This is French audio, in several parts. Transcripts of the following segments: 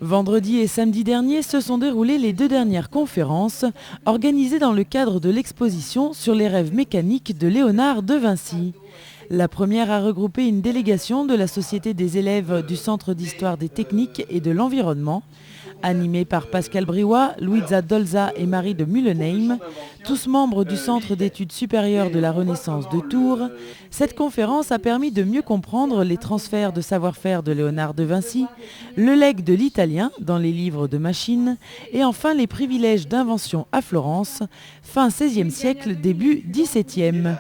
Vendredi et samedi dernier se sont déroulées les 2 dernières conférences organisées dans le cadre de l'exposition sur les rêves mécaniques de Léonard de Vinci. La première a regroupé une délégation de la Société des élèves du Centre d'histoire des techniques et de l'environnement, animée par Pascal Briouat, Louisa Dolza et Marie de Mullenheim, tous membres du Centre d'études supérieures de la Renaissance de Tours. Cette conférence a permis de mieux comprendre les transferts de savoir-faire de Léonard de Vinci, le legs de l'italien dans les livres de machines et enfin les privilèges d'invention à Florence, fin XVIe siècle, début XVIIe.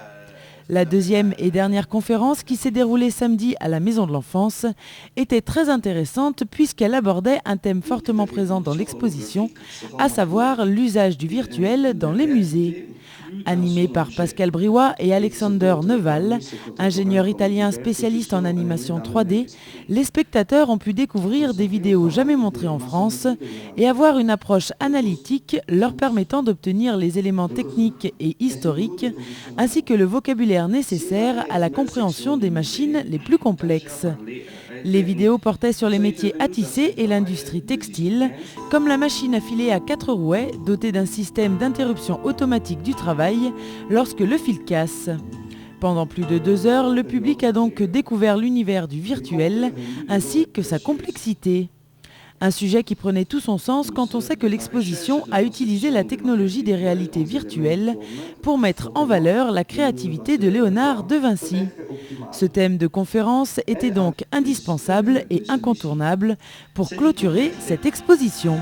La deuxième et dernière conférence, qui s'est déroulée samedi à la Maison de l'Enfance, était très intéressante puisqu'elle abordait un thème fortement présent dans l'exposition, à savoir l'usage du virtuel dans les musées. Animé par Pascal Briouat et Alexander Neval, ingénieur italien spécialiste en animation 3D, les spectateurs ont pu découvrir des vidéos jamais montrées en France et avoir une approche analytique leur permettant d'obtenir les éléments techniques et historiques, ainsi que le vocabulaire nécessaire à la compréhension des machines les plus complexes. Les vidéos portaient sur les métiers à tisser et l'industrie textile, comme la machine à filer à 4 rouets dotée d'un système d'interruption automatique du travail lorsque le fil casse. Pendant plus de 2 heures, le public a donc découvert l'univers du virtuel ainsi que sa complexité. Un sujet qui prenait tout son sens quand on sait que l'exposition a utilisé la technologie des réalités virtuelles pour mettre en valeur la créativité de Léonard de Vinci. Ce thème de conférence était donc indispensable et incontournable pour clôturer cette exposition.